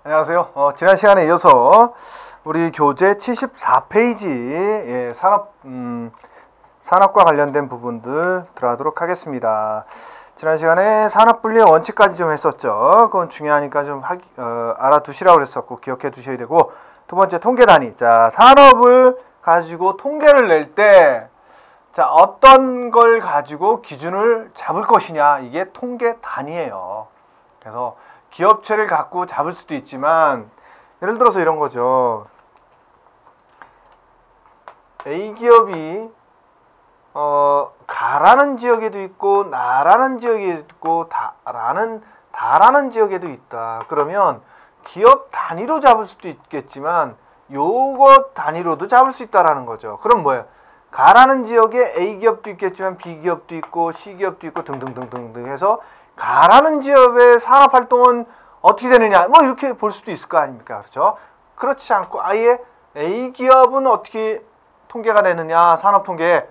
안녕하세요. 지난 시간에 이어서 우리 교재 74페이지 산업과 관련된 부분들 들어가도록 하겠습니다. 지난 시간에 산업분리의 원칙까지 좀 했었죠. 그건 중요하니까 좀 알아두시라고 그랬었고 기억해 두셔야 되고, 두 번째 통계 단위. 자, 산업을 가지고 통계를 낼 때 자, 어떤 걸 가지고 기준을 잡을 것이냐, 이게 통계 단위예요. 그래서 기업체를 갖고 잡을 수도 있지만, 예를 들어서 이런 거죠. A기업이 가라는 지역에도 있고 나라는 지역에도 있고 다라는 지역에도 있다. 그러면 기업 단위로 잡을 수도 있겠지만 요것 단위로도 잡을 수 있다라는 거죠. 그럼 뭐예요? 가라는 지역에 A기업도 있겠지만 B기업도 있고 C기업도 있고 등등등등 해서 가라는 지역의 산업활동은 어떻게 되느냐, 뭐 이렇게 볼 수도 있을 거 아닙니까? 그렇죠? 그렇지 않고 아예 A기업은 어떻게 통계가 되느냐, 산업통계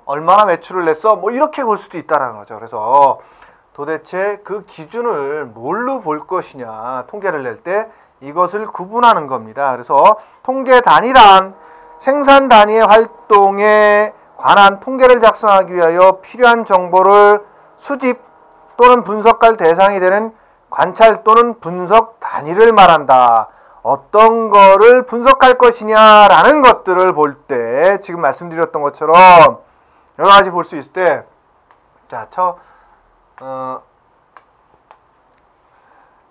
얼마나 매출을 냈어, 뭐 이렇게 볼 수도 있다라는 거죠. 그래서 도대체 그 기준을 뭘로 볼 것이냐, 통계를 낼 때 이것을 구분하는 겁니다. 그래서 통계 단위란 생산 단위의 활동에 관한 통계를 작성하기 위하여 필요한 정보를 수집 또는 분석할 대상이 되는 관찰 또는 분석 단위를 말한다. 어떤 거를 분석할 것이냐라는 것들을 볼 때 지금 말씀드렸던 것처럼 여러 가지 볼 수 있을 때, 자,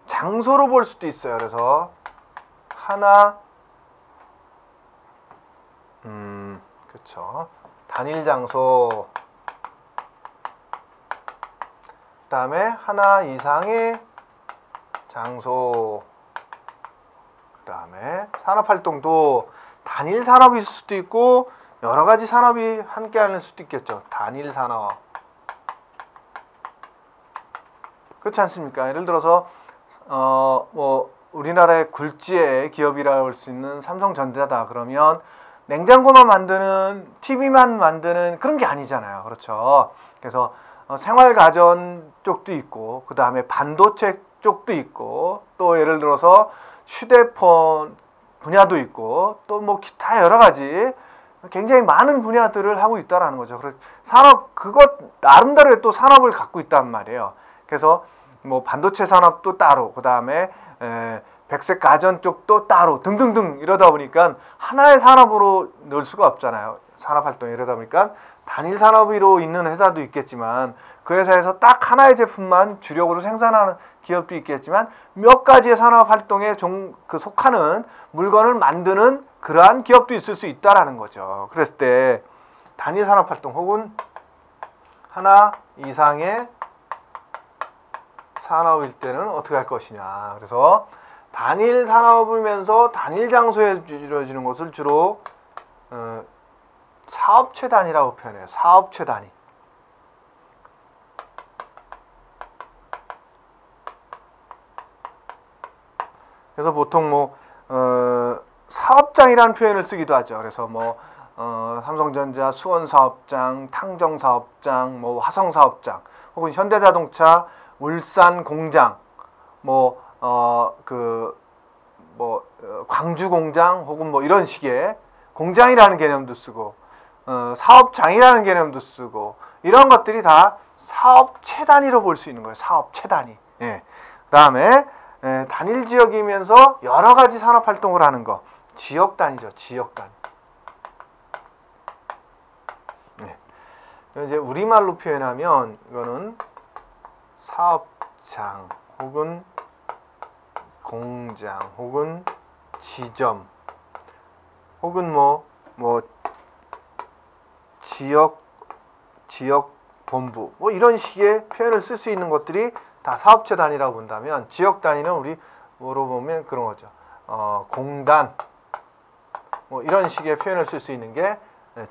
장소로 볼 수도 있어요. 그래서 하나, 그렇죠. 단일 장소. 그 다음에 하나 이상의 장소. 그 다음에 산업활동도 단일 산업일 수도 있고 여러 가지 산업이 함께 하는 수도 있겠죠. 단일 산업. 그렇지 않습니까? 예를 들어서 우리나라의 굴지의 기업이라고 할 수 있는 삼성전자다. 그러면 냉장고만 만드는, TV만 만드는 그런 게 아니잖아요. 그렇죠? 그래서 생활가전 쪽도 있고, 그 다음에 반도체 쪽도 있고, 또 예를 들어서 휴대폰 분야도 있고, 또 뭐 기타 여러 가지 굉장히 많은 분야들을 하고 있다라는 거죠. 그래서 산업, 그것 나름대로의 또 산업을 갖고 있단 말이에요. 그래서 뭐 반도체 산업도 따로, 그 다음에 백색 가전 쪽도 따로 등등등 이러다 보니까 하나의 산업으로 넣을 수가 없잖아요. 산업활동 이러다 보니까 단일 산업으로 있는 회사도 있겠지만 그 회사에서 딱 하나의 제품만 주력으로 생산하는 기업도 있겠지만 몇 가지의 산업활동에 속하는 물건을 만드는 그러한 기업도 있을 수 있다라는 거죠. 그랬을 때 단일 산업활동 혹은 하나 이상의 산업일 때는 어떻게 할 것이냐. 그래서 단일 산업이면서 단일 장소에 이루어지는 것을 주로 사업체 단위라고 표현해요. 사업체 단위. 그래서 보통 사업장이라는 표현을 쓰기도 하죠. 그래서 삼성전자 수원사업장, 탕정사업장, 화성사업장, 혹은 현대자동차 울산 공장, 광주 공장, 혹은 이런 식의 공장이라는 개념도 쓰고, 사업장이라는 개념도 쓰고, 이런 것들이 다 사업체 단위로 볼 수 있는 거예요. 사업체 단위. 예. 그 다음에 단일 지역이면서 여러 가지 산업 활동을 하는 거, 지역 단위죠. 지역 단위. 네. 이제 우리말로 표현하면 이거는 사업장 혹은 공장 혹은 지점 혹은 지역 본부 이런 식의 표현을 쓸 수 있는 것들이 다 사업체 단위라고 본다면, 지역 단위는 우리 뭐로 보면 그런 거죠. 공단 이런 식의 표현을 쓸 수 있는 게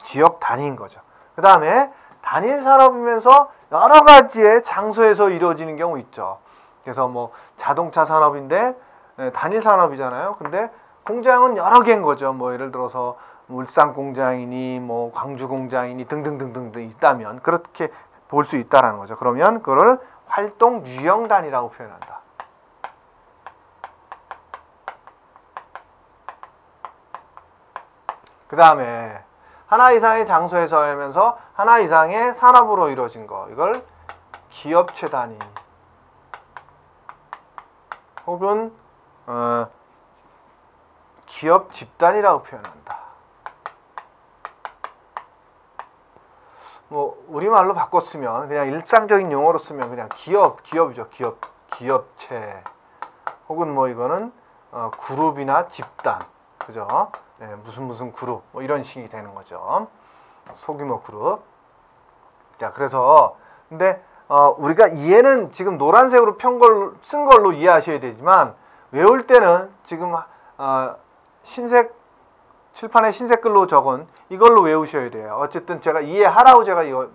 지역 단위인 거죠. 그 다음에 단일 산업이면서 여러 가지의 장소에서 이루어지는 경우 있죠. 그래서 자동차 산업인데 단일 산업이잖아요. 근데 공장은 여러 개인 거죠. 예를 들어서 울산 공장이니 광주 공장이니 등등등등 있다면 그렇게 볼 수 있다라는 거죠. 그러면 그걸 활동 유형 단위라고 표현한다. 그 다음에 하나 이상의 장소에서 하면서 하나 이상의 산업으로 이루어진 거, 이걸 기업체 단위 혹은 기업 집단이라고 표현한다. 뭐 우리말로 바꿨으면 그냥 일상적인 용어로 쓰면 그냥 기업이죠. 기업체 혹은 뭐 이거는 그룹이나 집단, 그죠? 네, 무슨 그룹 뭐 이런 식이 되는 거죠. 소규모 그룹. 자, 그래서 근데 우리가 이해는 지금 노란색으로 쓴 걸로 이해하셔야 되지만 외울 때는 지금 흰색 칠판에 흰색 글로 적은 이걸로 외우셔야 돼요. 어쨌든 제가 이해하라고 제가 이거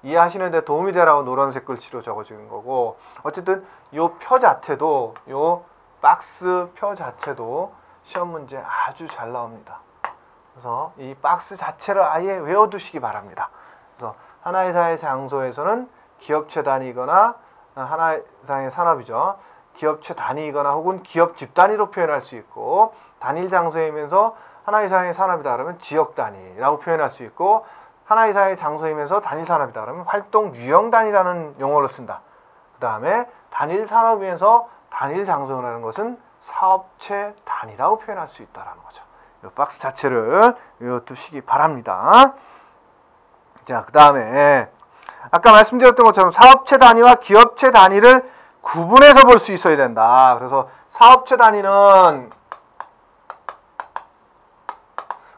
이해하시는데 도움이 되라고 노란색 글씨로 적어주는 거고, 어쨌든 요 표 자체도, 요 박스 표 자체도 시험 문제 아주 잘 나옵니다. 그래서 이 박스 자체를 아예 외워두시기 바랍니다. 그래서 하나 이상의 장소에서는 기업체 단위이거나 하나 이상의 산업이죠. 기업체 단위이거나 혹은 기업 집단위로 표현할 수 있고, 단일 장소이면서 하나 이상의 산업이다 그러면 지역 단위라고 표현할 수 있고, 하나 이상의 장소이면서 단일 산업이다 그러면 활동 유형 단위라는 용어를 쓴다. 그 다음에 단일 산업이면서 단일 장소라는 것은 사업체 단위라고 표현할 수 있다는 거죠. 이 박스 자체를 외워두시기 바랍니다. 자, 그 다음에 아까 말씀드렸던 것처럼 사업체 단위와 기업체 단위를 구분해서 볼 수 있어야 된다. 그래서 사업체 단위는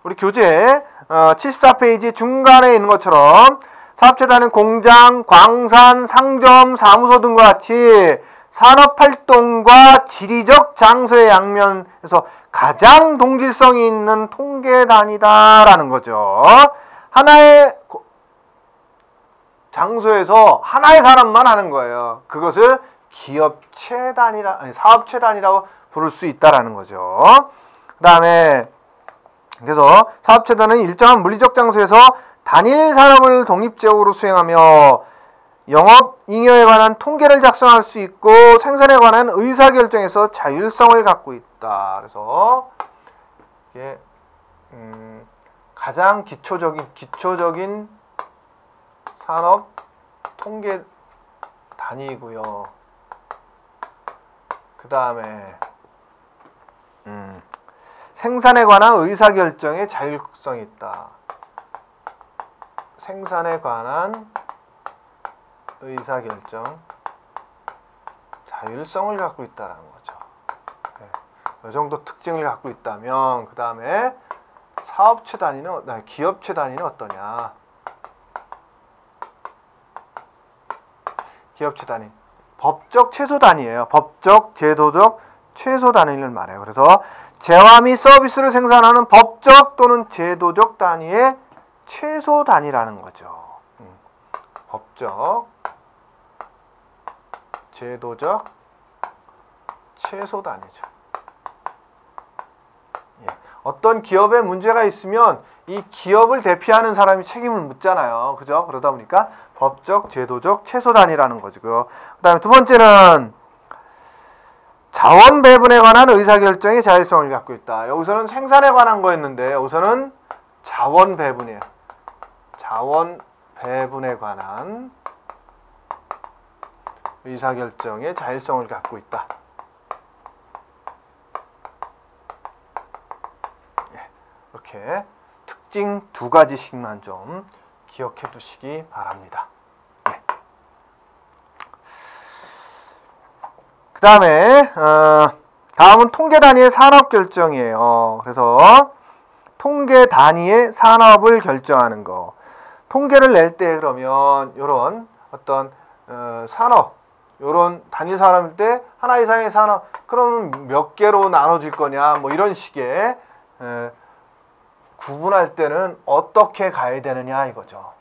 우리 교재 74페이지 중간에 있는 것처럼 사업체 단위는 공장, 광산, 상점, 사무소 등과 같이 산업활동과 지리적 장소의 양면에서 가장 동질성이 있는 통계 단위다라는 거죠. 하나의 장소에서 하나의 사람만 하는 거예요. 그것을 기업체 단위라, 아니 사업체 단위라고 부를 수 있다라는 거죠. 그 다음에 그래서 사업체 단위는 일정한 물리적 장소에서 단일 산업을 독립적으로 수행하며 영업 잉여에 관한 통계를 작성할 수 있고 생산에 관한 의사결정에서 자율성을 갖고 있다. 그래서 이게 가장 기초적인 산업 통계 단위이고요. 그 다음에 생산에 관한 의사결정에 자율성이 있다. 생산에 관한 의사결정 자율성을 갖고 있다는 거죠. 네. 이 정도 특징을 갖고 있다면 그 다음에 사업체 단위는, 기업체 단위는 어떠냐? 기업체 단위 법적 최소 단위예요. 법적, 제도적 최소 단위를 말해요. 그래서 재화 및 서비스를 생산하는 법적 또는 제도적 단위의 최소 단위라는 거죠. 법적, 제도적, 최소 단위죠. 예. 어떤 기업에 문제가 있으면 이 기업을 대표하는 사람이 책임을 묻잖아요. 그죠? 그러다 보니까 법적, 제도적, 최소 단위라는 거죠. 그 다음에 두 번째는 자원 배분에 관한 의사결정의 자율성을 갖고 있다. 여기서는 생산에 관한 거였는데 여기서는 자원 배분이에요. 자원 배분에 관한 의사결정의 자율성을 갖고 있다. 이렇게 특징 두 가지씩만 좀 기억해 두시기 바랍니다. 네. 그 다음에 다음은 통계 단위의 산업 결정이에요. 그래서 통계 단위의 산업을 결정하는 거. 통계를 낼 때 그러면 이런 어떤 산업, 이런 단위 산업일 때 하나 이상의 산업, 그러면 몇 개로 나눠질 거냐, 뭐 이런 식의 구분할 때는 어떻게 가야 되느냐 이거죠.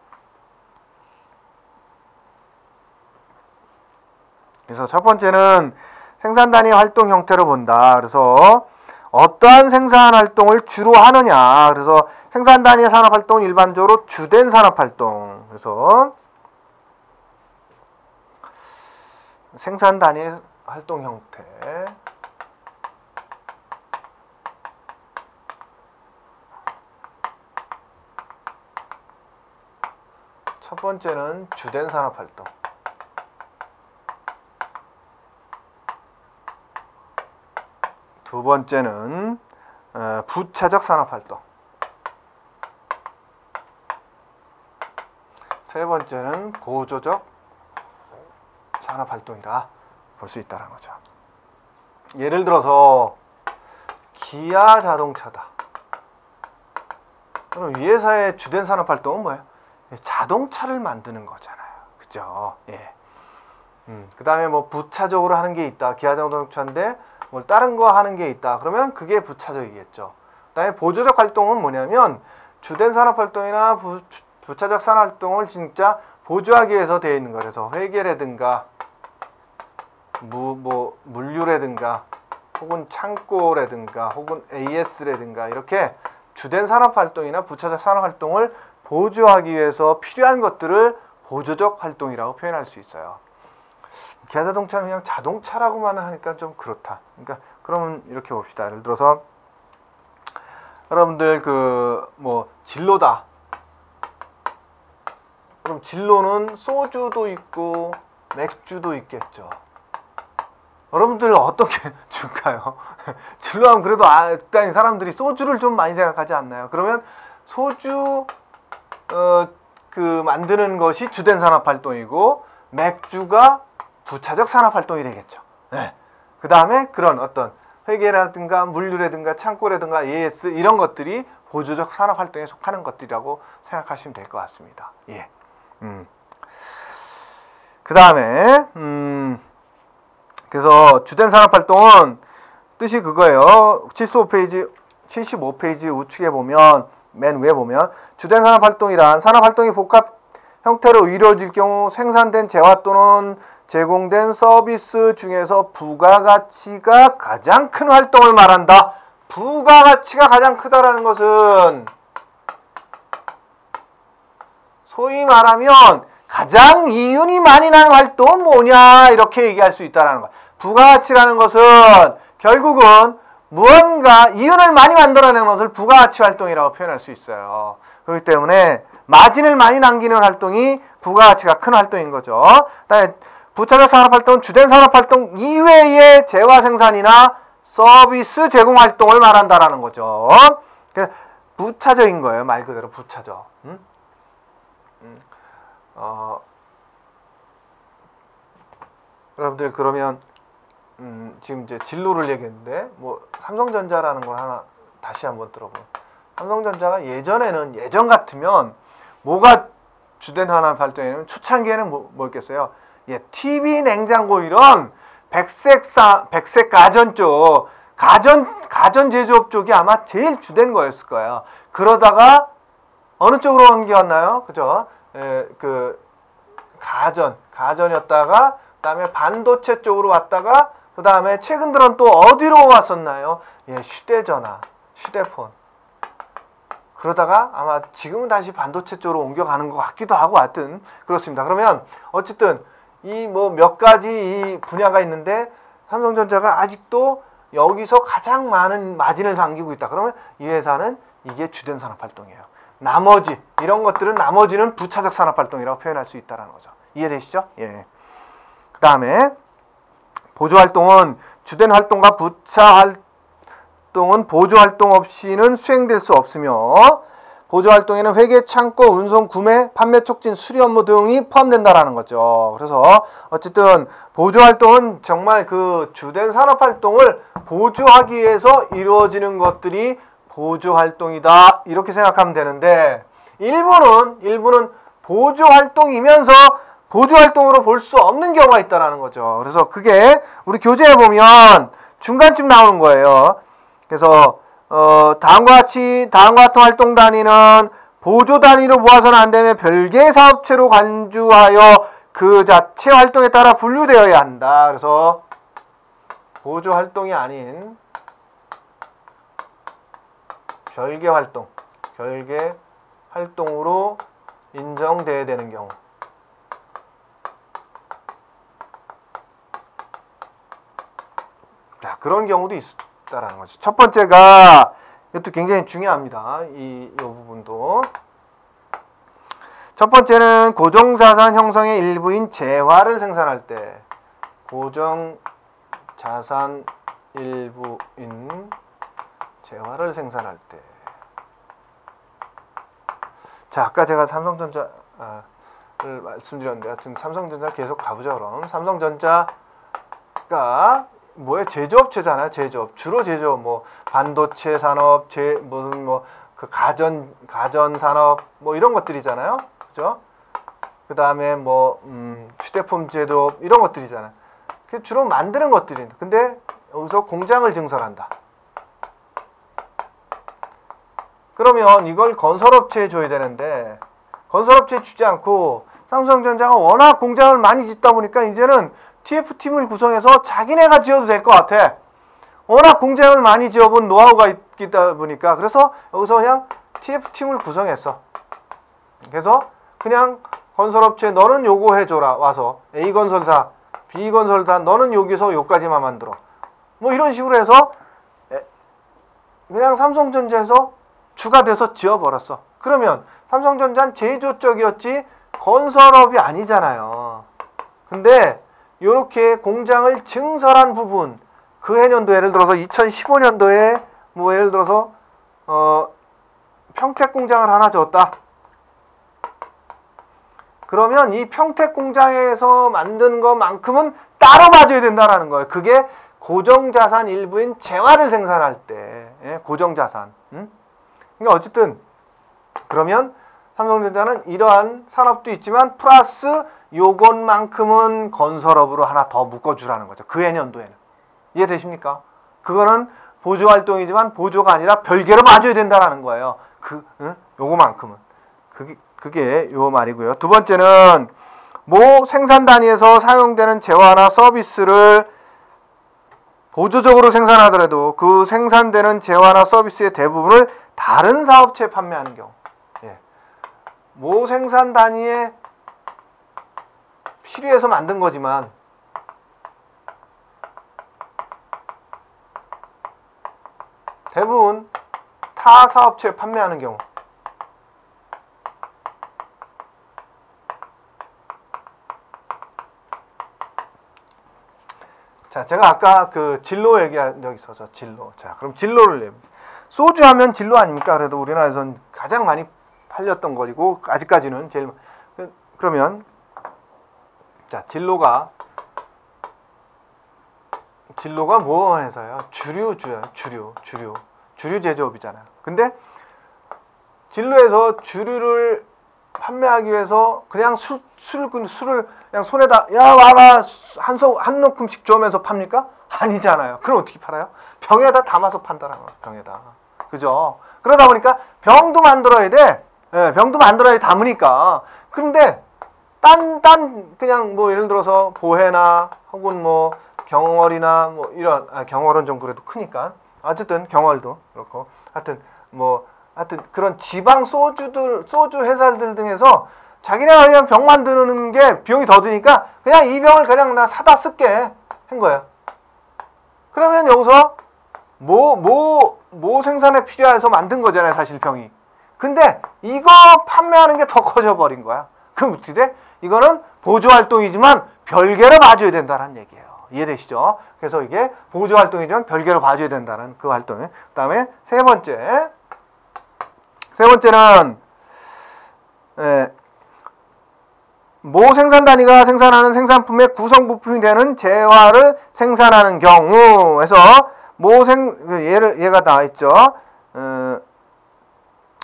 그래서 첫 번째는 생산 단위 활동 형태로 본다. 그래서 어떠한 생산 활동을 주로 하느냐. 그래서 생산 단위 산업 활동은 일반적으로 주된 산업 활동. 그래서 생산 단위 활동 형태. 첫 번째는 주된 산업활동. 두 번째는 부차적 산업활동. 세 번째는 보조적 산업활동이라 볼 수 있다는 거죠. 예를 들어서 기아 자동차다. 그럼 이 회사의 주된 산업활동은 뭐예요? 자동차를 만드는 거잖아요. 그죠? 예. 그 다음에 뭐 부차적으로 하는 게 있다. 기아 자동차인데 뭐 다른 거 하는 게 있다. 그러면 그게 부차적이겠죠. 그 다음에 보조적 활동은 뭐냐면 주된 산업활동이나 부차적 산업활동을 진짜 보조하기 위해서 되어 있는 거라서 회계라든가 물류라든가 혹은 창고라든가 혹은 AS라든가 이렇게 주된 산업활동이나 부차적 산업활동을 보조하기 위해서 필요한 것들을 보조적 활동이라고 표현할 수 있어요. 기아자동차는 그냥 자동차라고만 하니까 좀 그렇다. 그러니까 그러면 이렇게 봅시다. 예를 들어서 여러분들 진로다. 그럼 진로는 소주도 있고 맥주도 있겠죠. 여러분들 어떻게 줄까요? 진로하면 그래도 일단 사람들이 소주를 좀 많이 생각하지 않나요? 그러면 소주 만드는 것이 주된 산업활동이고 맥주가 부차적 산업활동이 되겠죠. 네. 그 다음에 그런 어떤 회계라든가 물류라든가 창고라든가 AS 이런 것들이 보조적 산업활동에 속하는 것들이라고 생각하시면 될 것 같습니다. 예. 그 다음에 그래서 주된 산업활동은 뜻이 그거예요. 75페이지 우측에 보면 맨 위에 보면 주된 산업활동이란 산업활동이 복합 형태로 이루어질 경우 생산된 재화 또는 제공된 서비스 중에서 부가가치가 가장 큰 활동을 말한다. 부가가치가 가장 크다라는 것은 소위 말하면 가장 이윤이 많이 나는 활동은 뭐냐 이렇게 얘기할 수 있다는 거야. 부가가치라는 것은 결국은 무언가 이윤을 많이 만들어내는 것을 부가가치 활동이라고 표현할 수 있어요. 그렇기 때문에 마진을 많이 남기는 활동이 부가가치가 큰 활동인 거죠. 그다음에 부차적 산업활동은 주된 산업활동 이외의 재화 생산이나 서비스 제공 활동을 말한다라는 거죠. 그래서 부차적인 거예요. 말 그대로 부차적. 여러분들 그러면 지금 이제 진로를 얘기했는데 삼성전자라는 걸 하나 다시 한번 들어보면 삼성전자가 예전 같으면 뭐가 주된 산업활동이냐면 초창기에는 뭐였겠어요? 예, TV, 냉장고 이런 백색 가전 쪽 가전 제조업 쪽이 아마 제일 주된 거였을 거예요. 그러다가 어느 쪽으로 옮겨왔나요? 그죠? 가전이었다가 그다음에 반도체 쪽으로 왔다가 그다음에 최근 들어는 또 어디로 왔었나요? 예, 휴대전화, 휴대폰. 그러다가 아마 지금은 다시 반도체 쪽으로 옮겨가는 것 같기도 하고 하여튼 그렇습니다. 그러면 어쨌든 이 몇 가지 이 분야가 있는데 삼성전자가 아직도 여기서 가장 많은 마진을 남기고 있다. 그러면 이 회사는 이게 주된 산업활동이에요. 이런 것들은 나머지는 부차적 산업활동이라고 표현할 수 있다는 거죠. 이해되시죠? 예. 그 다음에 보조활동은 주된 활동과 부차 활동은 보조활동 없이는 수행될 수 없으며 보조활동에는 회계, 창고, 운송, 구매, 판매 촉진, 수리 업무 등이 포함된다라는 거죠. 그래서 어쨌든 보조활동은 정말 그 주된 산업활동을 보조하기 위해서 이루어지는 것들이 보조활동이다 이렇게 생각하면 되는데 일부는 보조활동이면서 보조활동으로 볼 수 없는 경우가 있다는 거죠. 그래서 그게 우리 교재에 보면 중간쯤 나오는 거예요. 그래서 다음과 같은 활동 단위는 보조 단위로 모아서는 안 되며 별개의 사업체로 간주하여 그 자체 활동에 따라 분류되어야 한다. 그래서 보조 활동이 아닌 별개 활동으로 인정돼야 되는 경우. 자, 그런 경우도 있다라는 거죠. 첫 번째가 이것도 굉장히 중요합니다. 이 부분도. 첫 번째는 고정자산 형성의 일부인 재화를 생산할 때, 고정자산 일부인 재화를 생산할 때. 자, 아까 제가 삼성전자를 말씀드렸는데, 하여튼 삼성전자 계속 가보죠. 그럼 삼성전자가 뭐에 제조업체잖아요. 제조업, 주로 제조업, 뭐 반도체 산업, 무슨 뭐 그 가전 산업, 뭐 이런 것들이잖아요. 그죠? 그 다음에 뭐 휴대폰 제조업 이런 것들이잖아요. 그 주로 만드는 것들이. 근데 여기서 공장을 증설한다. 그러면 이걸 건설업체에 줘야 되는데 건설업체에 주지 않고 삼성전자가 워낙 공장을 많이 짓다 보니까 이제는 TF팀을 구성해서 자기네가 지어도 될 것 같아. 워낙 공장을 많이 지어본 노하우가 있다 보니까. 그래서 여기서 그냥 TF팀을 구성했어. 그래서 그냥 건설업체 너는 요거 해줘라. 와서 A건설사, B건설사 너는 여기서 요까지만 만들어. 뭐 이런 식으로 해서 그냥 삼성전자에서 주가 돼서 지어버렸어. 그러면 삼성전자는 제조 쪽이었지 건설업이 아니잖아요. 근데 이렇게 공장을 증설한 부분, 그 해년도 예를 들어서 2015년도에 뭐 예를 들어서 평택 공장을 하나 줬다. 그러면 이 평택 공장에서 만든 것만큼은 따로 봐줘야 된다는 거예요. 그게 고정자산 일부인 재화를 생산할 때, 예? 고정자산. 그러니까 어쨌든 그러면 삼성전자는 이러한 산업도 있지만 플러스 요것만큼은 건설업으로 하나 더 묶어주라는 거죠. 그 해년도에는. 이해되십니까? 그거는 보조활동이지만 보조가 아니라 별개로 봐줘야 된다는 거예요. 요거만큼은. 그게 요 말이고요. 두 번째는 모 생산 단위에서 사용되는 재화나 서비스를 보조적으로 생산하더라도 그 생산되는 재화나 서비스의 대부분을 다른 사업체에 판매하는 경우. 예. 모 생산 단위에 필요해서 만든 거지만 대부분 타 사업체에 판매하는 경우. 자, 제가 아까 그 진로 얘기한 적이 있어서 진로. 자, 그럼 진로를 냅니다. 소주 하면 진로 아닙니까? 그래도 우리나라에선 가장 많이 팔렸던 거리고 아직까지는 제일. 그러면 자, 진로가 뭐 해서요? 주류주예요. 주류 제조업이잖아요. 근데 진로에서 주류를 판매하기 위해서 그냥 술을 그냥 손에다 야 와라 한 놓큼씩 주면서 팝니까? 아니잖아요. 그럼 어떻게 팔아요? 병에다 담아서 판다라는 거예요. 병에다. 그죠? 그러다 보니까 병도 만들어야 돼. 예, 병도 만들어야 담으니까. 근데 딴 그냥 뭐 예를 들어서 보혜나 혹은 뭐 경월이나 뭐 이런 경월은 좀 그래도 크니까 어쨌든 경월도 그렇고 하여튼 그런 지방 소주 회사들 등에서 자기네가 그냥 병 만드는 게 비용이 더 드니까 그냥 이 병을 그냥 나 사다 쓸게 한 거예요. 그러면 여기서 뭐 생산에 필요해서 만든 거잖아요, 사실 병이. 근데 이거 판매하는 게 더 커져 버린 거야. 그럼 어떻게 돼? 이거는 보조활동이지만 별개로 봐줘야 된다는 얘기예요. 이해되시죠? 그래서 이게 보조활동이지만 별개로 봐줘야 된다는 그 활동이에요. 그 다음에 세 번째는 모 생산 단위가 생산하는 생산품의 구성 부품이 되는 재화를 생산하는 경우에서 얘가 나와 있죠.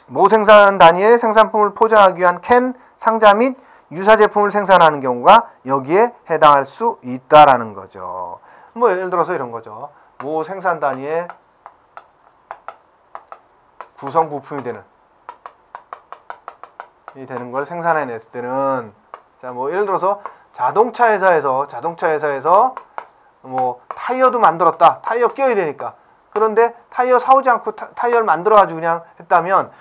모 생산 단위의 생산품을 포장하기 위한 캔, 상자 및 유사 제품을 생산하는 경우가 여기에 해당할 수 있다라는 거죠. 뭐 예를 들어서 이런 거죠. 모 생산 단위의 구성 부품이 되는 걸 생산해냈을 때는 자, 뭐 예를 들어서 자동차 회사에서 뭐 타이어도 만들었다. 타이어 껴야 되니까. 그런데 타이어 사오지 않고 타이어를 만들어가지고 그냥 했다면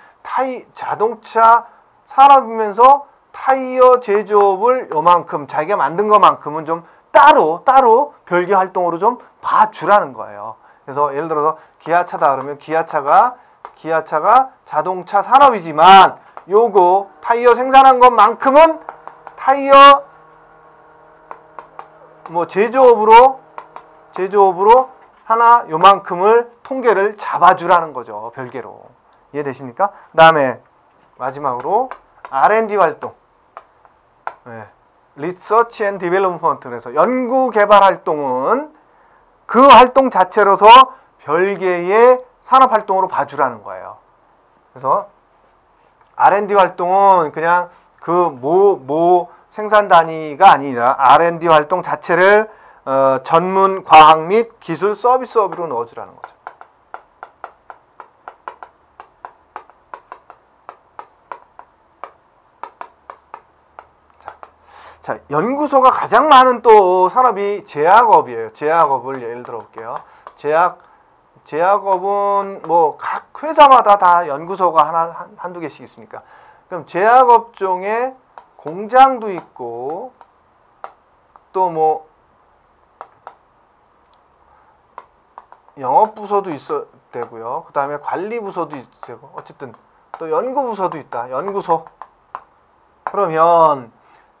자동차 산업이면서 타이어 제조업을 요만큼 자기가 만든 것만큼은 좀 따로 별개 활동으로 좀 봐주라는 거예요. 그래서 예를 들어서 기아차다 그러면 기아차가 자동차 산업이지만 요거 타이어 생산한 것만큼은 타이어 뭐 제조업으로 하나 요만큼을 통계를 잡아주라는 거죠. 별개로. 이해되십니까? 그 다음에 마지막으로 R&D 활동. 네. Research and Development. 그래서 연구개발 활동은 그 활동 자체로서 별개의 산업활동으로 봐주라는 거예요. 그래서 R&D 활동은 그냥 그 모 생산 단위가 아니라 R&D 활동 자체를 전문 과학 및 기술 서비스업으로 넣어주라는 거죠. 자, 연구소가 가장 많은 또 산업이 제약업이에요. 제약업을 예를 들어 볼게요. 제약업은 뭐 각 회사마다 다 연구소가 한두 개씩 있으니까. 그럼 제약업종에 공장도 있고 또 뭐 영업부서도 있어야 되고요. 그 다음에 관리부서도 있고 어쨌든 또 연구부서도 있다. 연구소. 그러면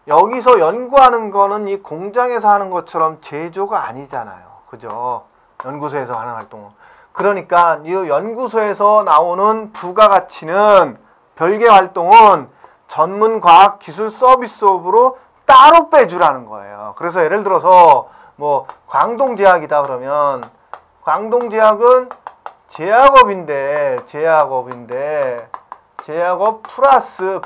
여기서 연구하는 거는 이 공장에서 하는 것처럼 제조가 아니잖아요. 그죠? 연구소에서 하는 활동은. 그러니까 이 연구소에서 나오는 부가가치는 별개 활동은 전문 과학 기술 서비스업으로 따로 빼주라는 거예요. 그래서 예를 들어서 뭐 광동제약이다 그러면 광동제약은 제약업인데 제약업 플러스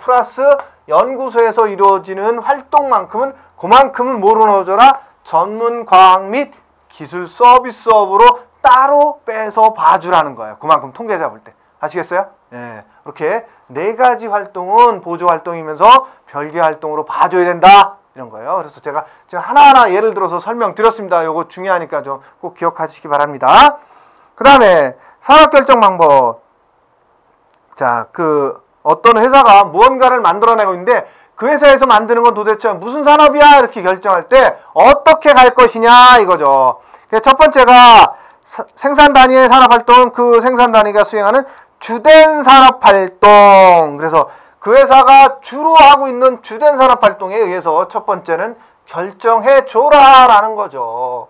연구소에서 이루어지는 활동만큼은 그만큼은 뭐로 넣어줘라? 전문 과학 및 기술 서비스업으로 따로 빼서 봐주라는 거예요. 그만큼 통계 잡을 때. 아시겠어요? 예. 이렇게 네 가지 활동은 보조 활동이면서 별개 활동으로 봐줘야 된다. 이런 거예요. 그래서 제가 지금 하나하나 예를 들어서 설명드렸습니다. 요거 중요하니까 좀 꼭 기억하시기 바랍니다. 그 다음에 산업결정 방법. 자, 어떤 회사가 무언가를 만들어내고 있는데 그 회사에서 만드는 건 도대체 무슨 산업이야? 이렇게 결정할 때 어떻게 갈 것이냐 이거죠. 첫 번째가 생산 단위의 산업활동은 그 생산 단위가 수행하는 주된 산업활동. 그래서 그 회사가 주로 하고 있는 주된 산업활동에 의해서 첫 번째는 결정해줘라라는 거죠.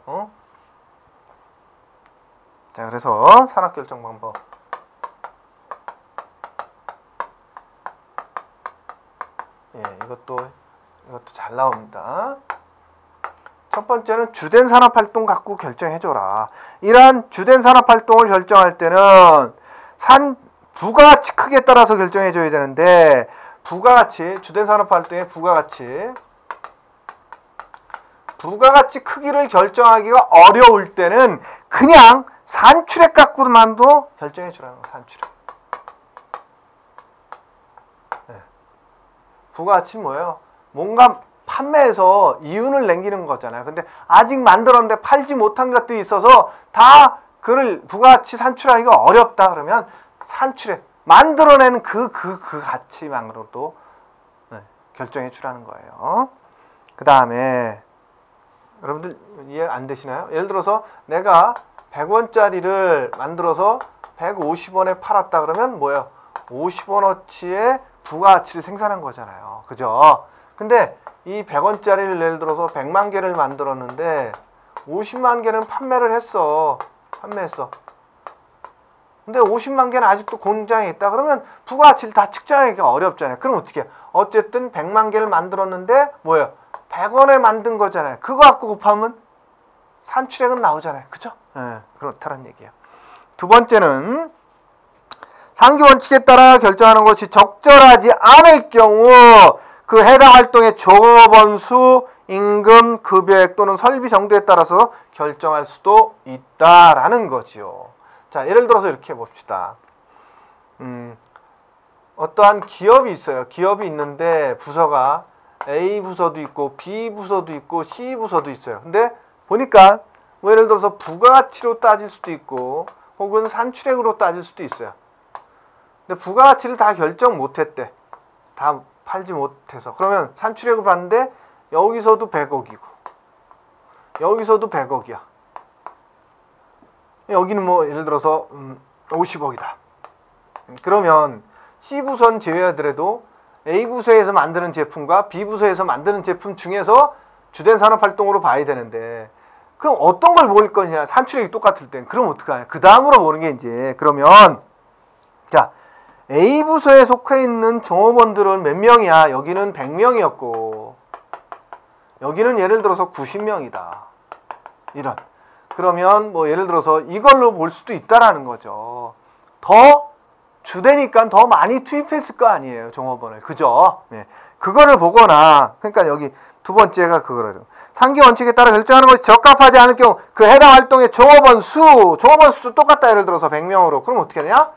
자, 그래서 산업결정 방법. 예, 이것도 잘 나옵니다. 첫 번째는 주된 산업활동 갖고 결정해줘라. 이러한 주된 산업활동을 결정할 때는 부가가치 크기에 따라서 결정해줘야 되는데 부가가치, 주된 산업활동의 부가가치 크기를 결정하기가 어려울 때는 그냥 산출액 갖고만도 결정해주라는 거예요. 산출액. 네. 부가가치는 뭐예요? 뭔가 판매해서 이윤을 남기는 거잖아요. 근데 아직 만들었는데 팔지 못한 것들이 있어서 다 그를 부가가치 산출하기가 어렵다 그러면 산출액 만들어내는 그 가치만으로도 결정해 주라는 거예요. 그 다음에 여러분들 이해 안 되시나요? 예를 들어서 내가 100원짜리를 만들어서 150원에 팔았다 그러면 뭐예요? 50원어치의 부가가치를 생산한 거잖아요. 그죠? 근데 이 100원짜리를 예를 들어서 100만 개를 만들었는데 50만 개는 판매했어. 근데 50만 개는 아직도 공장에 있다. 그러면 부가가치를 다 측정하기가 어렵잖아요. 그럼 어떻게 해요? 어쨌든 100만 개를 만들었는데 뭐예요? 100원에 만든 거잖아요. 그거 갖고 곱하면 산출액은 나오잖아요. 그죠? 네, 그렇다는 얘기예요. 두 번째는 상기 원칙에 따라 결정하는 것이 적절하지 않을 경우 그 해당 활동의 종업원 수, 임금, 급여액 또는 설비 정도에 따라서 결정할 수도 있다라는 거지요. 자, 예를 들어서 이렇게 봅시다. 어떠한 기업이 있어요. 기업이 있는데 부서가 A 부서도 있고 B 부서도 있고 C 부서도 있어요. 근데 보니까 뭐 예를 들어서 부가가치로 따질 수도 있고 혹은 산출액으로 따질 수도 있어요. 근데 부가가치를 다 결정 못했대. 다 팔지 못해서. 그러면 산출액을 봤는데 여기서도 100억이고 여기서도 100억이야. 여기는 뭐 예를 들어서 50억이다. 그러면 C부서는 제외하더라도 A부서에서 만드는 제품과 B부서에서 만드는 제품 중에서 주된 산업활동으로 봐야 되는데, 그럼 어떤 걸 모을 거냐? 산출액이 똑같을 땐. 그럼 어떡하냐? 그 다음으로 보는 게 이제, 그러면, 자, A부서에 속해 있는 종업원들은 몇 명이야? 여기는 100명이었고, 여기는 예를 들어서 90명이다. 이런. 그러면 뭐 예를 들어서 이걸로 볼 수도 있다라는 거죠. 더 주되니까 더 많이 투입했을 거 아니에요, 종업원을. 그죠? 네. 그거를 보거나, 그러니까 여기 두 번째가 그거래요. 상기 원칙에 따라 결정하는 것이 적합하지 않을 경우 그 해당 활동의 종업원 수 똑같다. 예를 들어서 100명으로. 그럼 어떻게 되냐?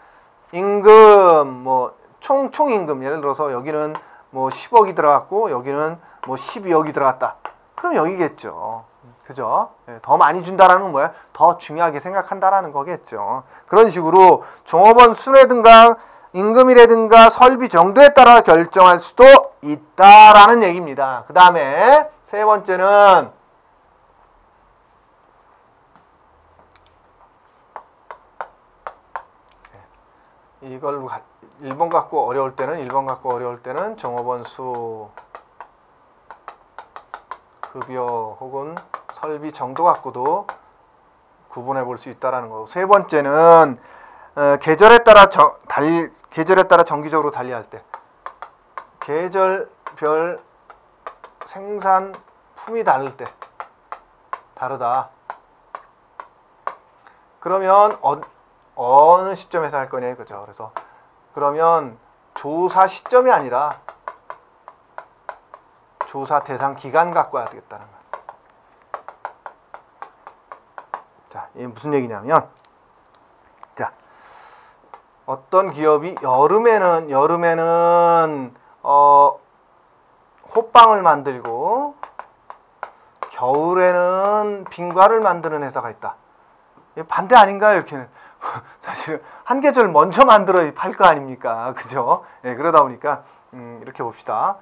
임금, 뭐 총 임금. 예를 들어서 여기는 뭐 10억이 들어갔고 여기는 뭐 12억이 들어갔다. 그럼 여기겠죠. 그죠? 더 많이 준다라는 건 뭐야? 더 중요하게 생각한다라는 거겠죠. 그런 식으로 종업원 수라든가 임금이라든가 설비 정도에 따라 결정할 수도 있다라는 얘기입니다. 그 다음에 세 번째는 이걸 1번 갖고 어려울 때는 종업원 수, 급여 혹은 설비 정도 갖고도 구분해 볼 수 있다라는 거고, 세 번째는 계절에 따라 정기적으로 달리할 때 계절별 생산품이 다를 때 다르다. 그러면 어느 시점에서 할 거냐 이거죠. 그래서 그러면 조사 시점이 아니라 조사 대상 기간 갖고 와야 되겠다는 거예요. 자, 이게 무슨 얘기냐면, 자, 어떤 기업이 여름에는 호빵을 만들고 겨울에는 빙과를 만드는 회사가 있다. 이게 반대 아닌가요? 이렇게는 사실 한 계절 먼저 만들어 팔 거 아닙니까? 그죠? 예, 그러다 보니까 이렇게 봅시다.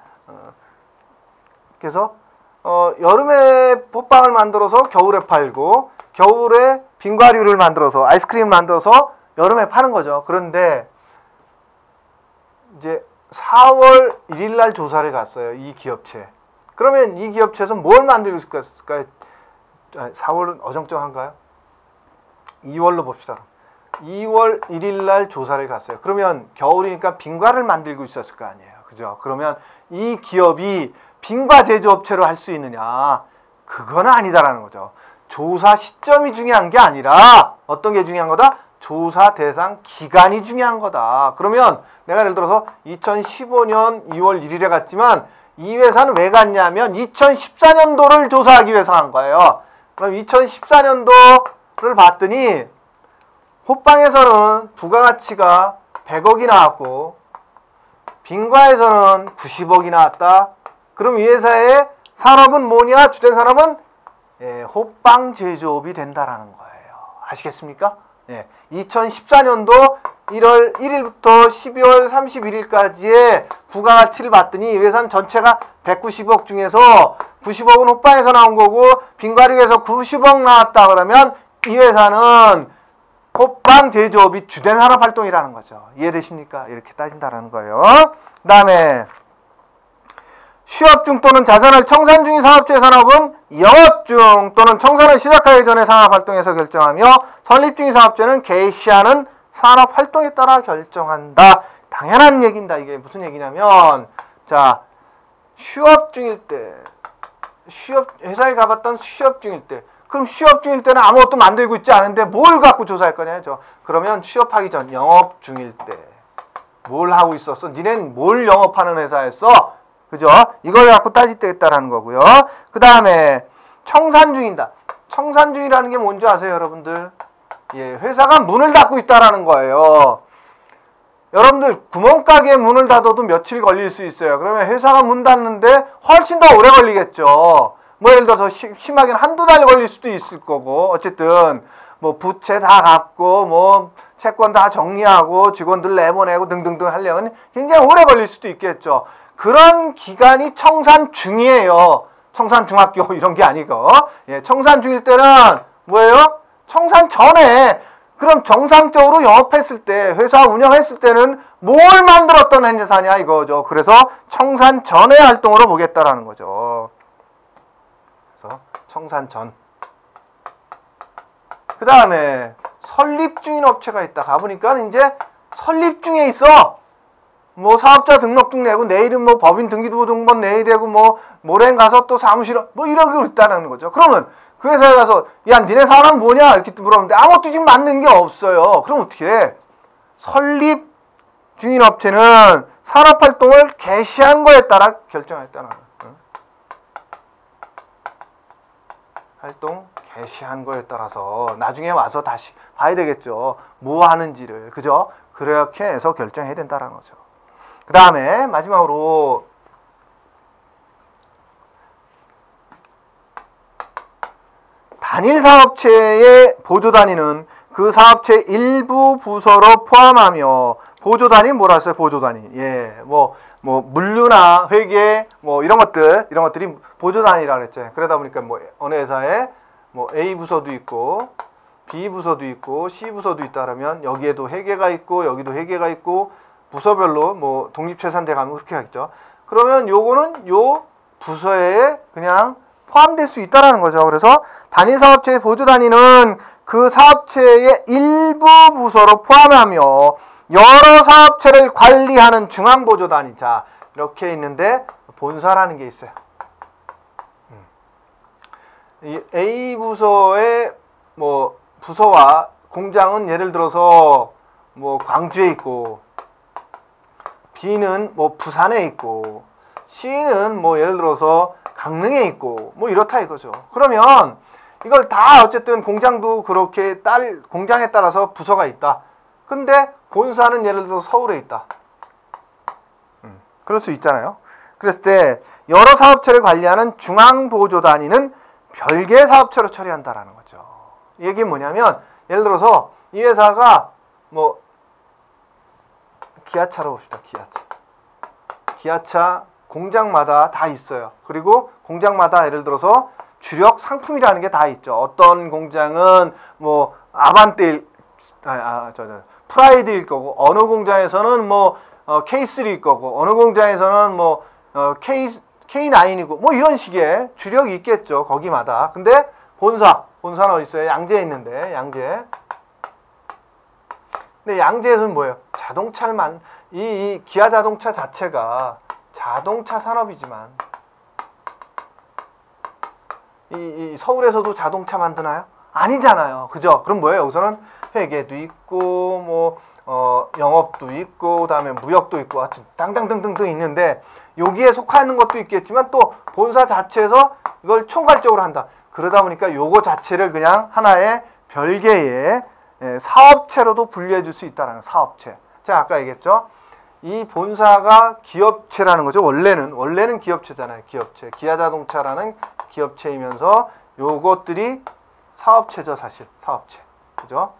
그래서 여름에 호빵을 만들어서 겨울에 팔고 겨울에 빙과류를 만들어서 아이스크림 만들어서 여름에 파는 거죠. 그런데 이제 4월 1일 날 조사를 갔어요. 이 기업체. 그러면 이 기업체에서 뭘 만들고 있을까요? 4월은 어정쩡한가요? 2월로 봅시다. 2월 1일 날 조사를 갔어요. 그러면 겨울이니까 빙과를 만들고 있었을 거 아니에요. 그죠? 그러면 이 기업이 빙과 제조업체로 할 수 있느냐? 그건 아니다라는 거죠. 조사 시점이 중요한 게 아니라 어떤 게 중요한 거다? 조사 대상 기간이 중요한 거다. 그러면 내가 예를 들어서 2015년 2월 1일에 갔지만 이 회사는 왜 갔냐면 2014년도를 조사하기 위해서 간 거예요. 그럼 2014년도를 봤더니 호빵에서는 부가가치가 100억이 나왔고 빙과에서는 90억이 나왔다. 그럼 이 회사의 산업은 뭐냐? 주된 산업은 호빵 제조업이 된다라는 거예요. 아시겠습니까? 2014년도 1월 1일부터 12월 31일까지의 부가가치를 봤더니 이 회사는 전체가 190억 중에서 90억은 호빵에서 나온 거고 빙과류에서 90억 나왔다 그러면 이 회사는 호빵 제조업이 주된 산업활동이라는 거죠. 이해되십니까? 이렇게 따진다라는 거예요. 그 다음에 휴업 중 또는 자산을 청산 중인 사업체의 산업은 영업 중 또는 청산을 시작하기 전에 산업활동에서 결정하며 설립 중인 사업체는 개시하는 산업활동에 따라 결정한다. 당연한 얘기입니다. 이게 무슨 얘기냐면, 자, 휴업 중일 때, 회사에 가봤던 휴업 중일 때, 그럼 휴업 중일 때는 아무것도 만들고 있지 않은데 뭘 갖고 조사할 거냐죠. 그러면 취업하기 전 영업 중일 때 뭘 하고 있었어? 니넨 뭘 영업하는 회사였어? 그죠? 이걸 갖고 따지겠다라는 거고요. 그 다음에 청산 중이다. 청산 중이라는 게 뭔지 아세요, 여러분들? 회사가 문을 닫고 있다라는 거예요. 여러분들 구멍가게 문을 닫아도 며칠 걸릴 수 있어요. 그러면 회사가 문 닫는데 훨씬 더 오래 걸리겠죠. 뭐 예를 들어서 심하게는 한두 달 걸릴 수도 있을 거고, 어쨌든 뭐 부채 다 갚고 뭐 채권 다 정리하고 직원들 내보내고 등등등 하려면 굉장히 오래 걸릴 수도 있겠죠. 그런 기간이 청산 중이에요. 청산 중학교 이런 게 아니고, 청산 중일 때는 뭐예요? 청산 전에 그럼 정상적으로 영업했을 때, 회사 운영했을 때는 뭘 만들었던 회사냐 이거죠. 그래서 청산 전의 활동으로 보겠다라는 거죠. 그래서 청산 전. 그 다음에 설립 중인 업체가 있다. 가보니까 이제 설립 중에 있어. 뭐 사업자 등록증 내고 내일은 뭐 법인 등기부 등본 내야 되고 뭐 모레 가서 또 사무실 뭐 이러고 있다는 거죠. 그러면 그 회사에 가서 야 니네 사람 뭐냐 이렇게 물어보는데 아무것도 지금 맞는 게 없어요. 그럼 어떻게 해? 설립 중인 업체는 산업활동을 개시한 거에 따라 결정했다는 거예요. 응? 활동 개시한 거에 따라서 나중에 와서 다시 봐야 되겠죠. 뭐 하는지를. 그죠? 그렇게 해서 결정해야 된다는 거죠. 그 다음에 마지막으로 단일 사업체의 보조단위는 그 사업체 일부 부서로 포함하며 보조단위 뭐라 했어요? 보조단위. 예, 뭐 물류나 회계 뭐 이런 것들이 보조단위라 그랬죠. 그러다 보니까 뭐 어느 회사에 뭐 A 부서도 있고 B 부서도 있고 C 부서도 있다 그러면 여기에도 회계가 있고 여기도 회계가 있고 부서별로 뭐 독립채산대 가면 그렇게 하겠죠. 그러면 요거는 요 부서에 그냥 포함될 수 있다라는 거죠. 그래서 단일 사업체의 보조 단위는 그 사업체의 일부 부서로 포함하며 여러 사업체를 관리하는 중앙 보조 단위. 자, 이렇게 있는데 본사라는 게 있어요. 이 A 부서의 뭐 부서와 공장은 예를 들어서 뭐 광주에 있고 B는 뭐 부산에 있고 C는 뭐 예를 들어서 강릉에 있고 뭐 이렇다 이거죠. 그러면 이걸 다 어쨌든 공장도 그렇게 공장에 따라서 부서가 있다. 근데 본사는 예를 들어 서울에 있다. 그럴 수 있잖아요. 그랬을 때 여러 사업체를 관리하는 중앙보조 단위는 별개 사업체로 처리한다라는 거죠. 이게 뭐냐면 예를 들어서 이 회사가 뭐 기아차로 봅시다. 기아차 공장마다 다 있어요. 그리고 공장마다 예를 들어서 주력 상품이라는 게 다 있죠. 어떤 공장은 뭐 아반떼일, 프라이드일 거고, 어느 공장에서는 뭐 K3일 거고, 어느 공장에서는 뭐 K9이고, 뭐 이런 식의 주력이 있겠죠. 거기마다. 근데 본사는 어디 있어요? 양재에 있는데, 양재. 근데 양재에서는 뭐예요? 자동차를 이 기아 자동차 자체가 자동차 산업이지만 이 서울에서도 자동차 만드나요? 아니잖아요. 그죠? 그럼 뭐예요? 여기서는 회계도 있고 뭐 영업도 있고 그다음에 무역도 있고 하여튼 당당등등등 있는데 여기에 속하는 것도 있겠지만 또 본사 자체에서 이걸 총괄적으로 한다. 그러다 보니까 요거 자체를 그냥 하나의 별개의 사업체로도 분류해 줄 수 있다는 사업체. 제가 아까 얘기했죠. 이 본사가 기업체라는 거죠. 원래는 기업체잖아요. 기업체. 기아자동차라는 기업체이면서 요것들이 사업체죠, 사실. 사업체. 그죠?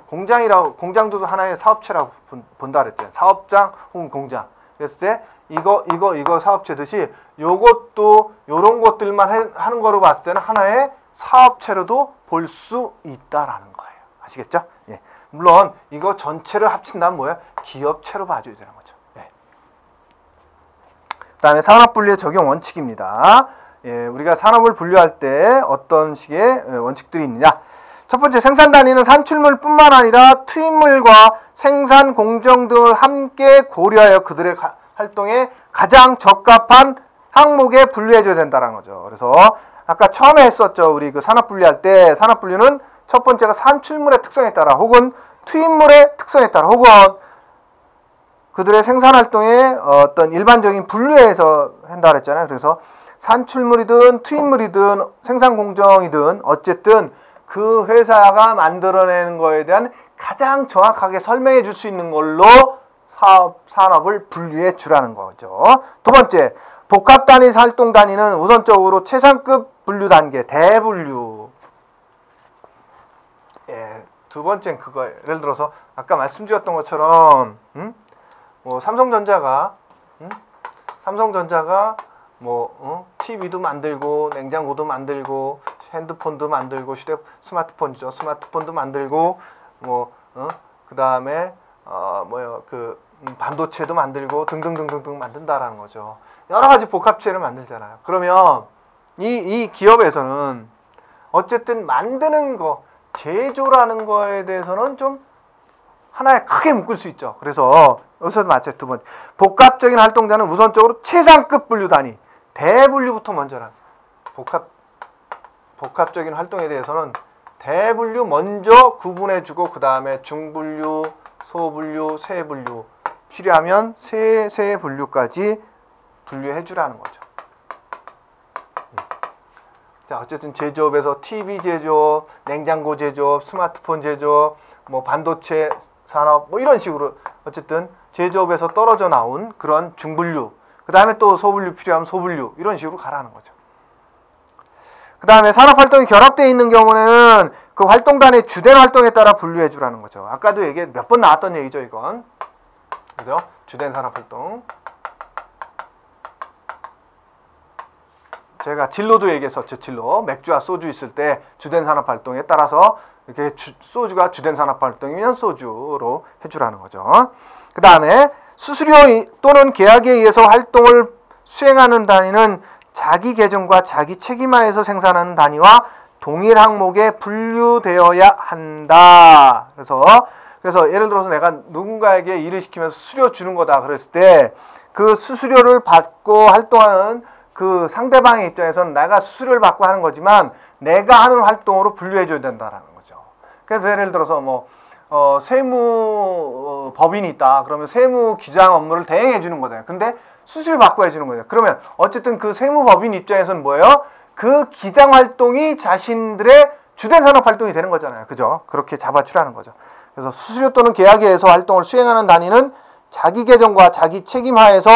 공장도 하나의 사업체라고 본다 그랬잖아요. 사업장 혹은 공장. 그랬을 때 이거 사업체듯이 요것도 요런 것들만 하는 거로 봤을 때는 하나의 사업체로도 볼 수 있다라는 거예요. 아시겠죠? 예. 물론 이거 전체를 합친다면 뭐야? 기업체로 봐줘야 되는 거죠. 예. 그 다음에 산업분리의 적용 원칙입니다. 예, 우리가 산업을 분류할 때 어떤 식의 원칙들이 있느냐. 첫 번째, 생산 단위는 산출물뿐만 아니라 투입물과 생산 공정 등을 함께 고려하여 그들의 활동에 가장 적합한 항목에 분류해줘야 된다는 거죠. 그래서 아까 처음에 했었죠. 우리 그 산업 분류할 때 산업 분류는 첫 번째가 산출물의 특성에 따라 혹은 투입물의 특성에 따라 혹은 그들의 생산 활동의 어떤 일반적인 분류에서 한다 그랬잖아요. 그래서 산출물이든 투입물이든 생산 공정이든 어쨌든 그 회사가 만들어내는 거에 대한 가장 정확하게 설명해 줄 수 있는 걸로 산업을 분류해 주라는 거죠. 두 번째, 복합 단위, 활동 단위는 우선적으로 최상급 분류 단계, 대분류. 예, 두 번째는 그거예요. 예를 들어서 아까 말씀드렸던 것처럼 뭐 삼성전자가 TV도 만들고 냉장고도 만들고 핸드폰도 만들고 스마트폰이죠. 스마트폰도 만들고 그 다음에 반도체도 만들고 등등등등등 만든다라는 거죠. 여러 가지 복합체를 만들잖아요. 그러면 이 기업에서는 어쨌든 만드는 거, 제조라는 거에 대해서는 좀 하나에 크게 묶을 수 있죠. 그래서 여기서 맞죠. 두 번째, 복합적인 활동자는 우선적으로 최상급 분류 단위, 대분류부터 먼저라. 복합적인 활동에 대해서는 대분류 먼저 구분해주고 그 다음에 중분류, 소분류, 세분류, 필요하면 세 분류까지 분류해주라는 거죠. 자, 어쨌든 제조업에서 TV 제조업, 냉장고 제조업, 스마트폰 제조업, 반도체 산업 이런 식으로 어쨌든 제조업에서 떨어져 나온 그런 중분류, 그 다음에 또 소분류 필요하면 소분류 이런 식으로 가라는 거죠. 그 다음에 산업활동이 결합되어 있는 경우는 그 활동단의 주된 활동에 따라 분류해 주라는 거죠. 아까도 얘기 몇 번 나왔던 얘기죠, 이건. 그죠? 주된 산업활동. 제가 진로도 얘기했었죠, 진로. 맥주와 소주 있을 때 주된 산업활동에 따라서 이렇게 소주가 주된 산업활동이면 소주로 해주라는 거죠. 그 다음에 수수료 또는 계약에 의해서 활동을 수행하는 단위는 자기 계정과 자기 책임하에서 생산하는 단위와 동일 항목에 분류되어야 한다. 그래서 예를 들어서 내가 누군가에게 일을 시키면서 수수료 주는 거다 그랬을 때 그 수수료를 받고 활동하는 그 상대방의 입장에서는 내가 수수료를 받고 하는 거지만 내가 하는 활동으로 분류해줘야 된다라는 거죠. 그래서 예를 들어서 세무 법인이 있다. 그러면 세무 기장 업무를 대행해 주는 거잖아요. 근데 수수료를 받고 해주는 거죠. 그러면 어쨌든 그 세무법인 입장에서는 뭐예요? 그 기장 활동이 자신들의 주된 산업 활동이 되는 거잖아요. 그죠? 그렇게 잡아주라는 거죠. 그래서 수수료 또는 계약에 의해서 활동을 수행하는 단위는 자기 계정과 자기 책임하에서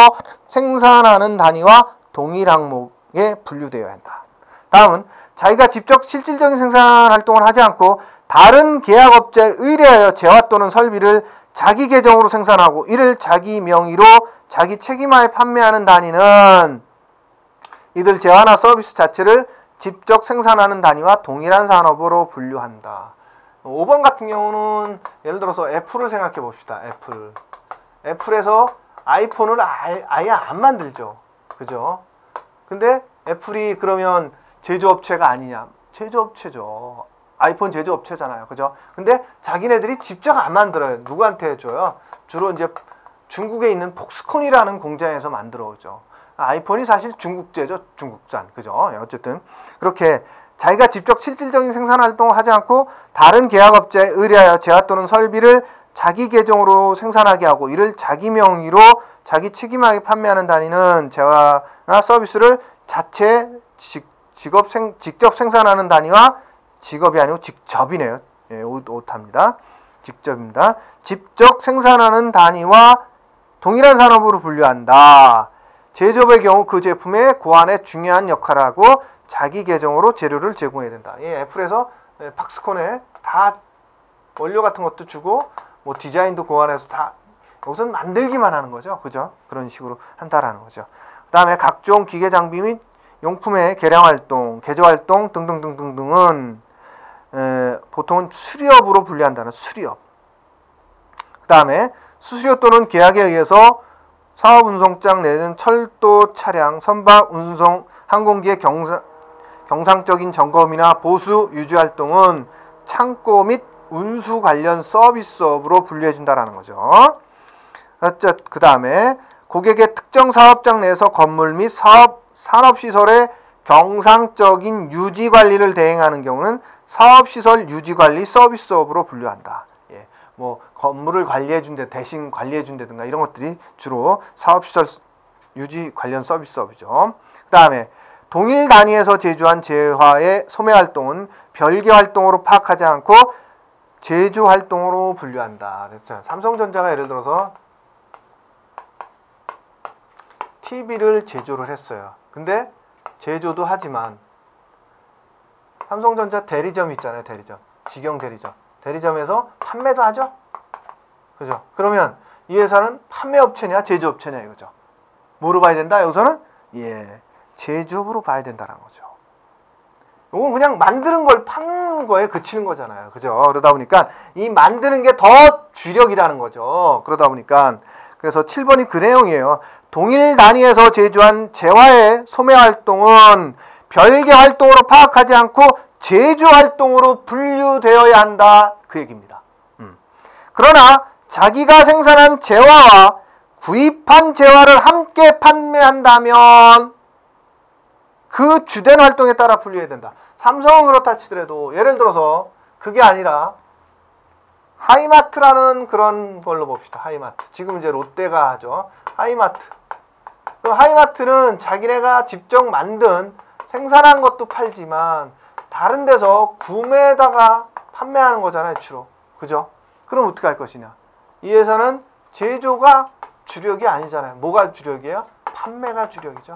생산하는 단위와 동일 항목에 분류되어야 한다. 다음은 자기가 직접 실질적인 생산 활동을 하지 않고 다른 계약업체에 의뢰하여 재화 또는 설비를 자기 계정으로 생산하고 이를 자기 명의로 자기 책임하에 판매하는 단위는 이들 재화나 서비스 자체를 직접 생산하는 단위와 동일한 산업으로 분류한다. 5번 같은 경우는 예를 들어서 애플을 생각해 봅시다. 애플에서 아이폰을 아예 안 만들죠. 그죠? 근데 애플이 그러면 제조업체가 아니냐? 제조업체죠. 아이폰 제조업체잖아요. 그죠? 근데 자기네들이 직접 안 만들어요. 누구한테 줘요? 주로 이제 중국에 있는 폭스콘이라는 공장에서 만들어 오죠. 아이폰이 사실 중국제죠. 중국산. 그죠? 어쨌든 그렇게 자기가 직접 실질적인 생산 활동을 하지 않고 다른 계약업체에 의뢰하여 재화 또는 설비를 자기 계정으로 생산하게 하고 이를 자기 명의로 자기 책임하게 판매하는 단위는 재화나 서비스를 자체 직접 생산하는 단위와 직업이 아니고 직접이네요. 예, 오답니다. 직접입니다. 직접 생산하는 단위와 동일한 산업으로 분류한다. 제조업의 경우 그 제품의 고안에 중요한 역할을 하고 자기 계정으로 재료를 제공해야 된다. 예, 애플에서 팍스콘에 다 원료 같은 것도 주고 디자인도 고안해서 다 우선 만들기만 하는 거죠. 그죠? 그런 식으로 한다라는 거죠. 그 다음에 각종 기계 장비 및 용품의 개량 활동, 개조 활동 등등등등등은 보통은 수리업으로 분류한다는 수리업. 그 다음에 수수료 또는 계약에 의해서 사업운송장 내는 철도 차량, 선박, 운송, 항공기의 경상적인 점검이나 보수, 유지 활동은 창고 및 운수 관련 서비스업으로 분류해준다라는 거죠. 그 다음에 고객의 특정 사업장 내에서 건물 및 산업시설의 경상적인 유지관리를 대행하는 경우는 사업시설 유지관리 서비스업으로 분류한다. 예, 건물을 관리해준다, 대신 관리해준다든가 이런 것들이 주로 사업시설 유지 관련 서비스업이죠. 그 다음에 동일 단위에서 제조한 재화의 소매활동은 별개 활동으로 파악하지 않고 제조 활동으로 분류한다. 그렇죠. 삼성전자가 예를 들어서 TV를 제조를 했어요. 근데 제조도 하지만 삼성전자 대리점 있잖아요. 대리점. 직영 대리점. 대리점에서 판매도 하죠. 그죠? 그러면 이 회사는 판매업체냐 제조업체냐 이거죠. 뭐로 봐야 된다? 여기서는 제조업으로 봐야 된다는 거죠. 요건 그냥 만드는 걸 파는 거에 그치는 거잖아요. 그죠? 그러다 보니까 이 만드는 게 더 주력이라는 거죠. 그러다 보니까 그래서 7번이 그 내용이에요. 동일 단위에서 제조한 재화의 소매 활동은 별개 활동으로 파악하지 않고 제조 활동으로 분류되어야 한다. 그 얘기입니다. 그러나 자기가 생산한 재화와 구입한 재화를 함께 판매한다면 그 주된 활동에 따라 분류해야 된다. 삼성은 그렇다 치더라도 예를 들어서 그게 아니라 하이마트라는 그런 걸로 봅시다. 하이마트. 지금 이제 롯데가 하죠. 하이마트. 하이마트는 자기네가 직접 만든 생산한 것도 팔지만 다른 데서 구매에다가 판매하는 거잖아요. 주로. 그죠? 그럼 어떻게 할 것이냐. 이 회사는 제조가 주력이 아니잖아요. 뭐가 주력이에요? 판매가 주력이죠.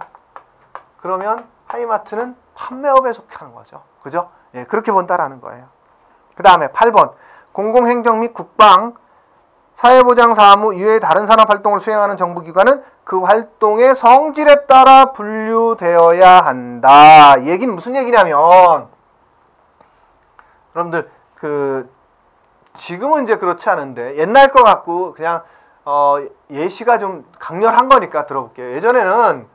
그러면 하이마트는 판매업에 속하는 거죠. 그죠? 예, 그렇게 본다라는 거예요. 그 다음에 8번. 공공행정 및 국방, 사회보장사무 이외의 다른 산업활동을 수행하는 정부기관은 그 활동의 성질에 따라 분류되어야 한다. 이 얘기는 무슨 얘기냐면, 여러분들, 지금은 이제 그렇지 않은데, 옛날 거 갖고 그냥, 예시가 좀 강렬한 거니까 들어볼게요. 예전에는,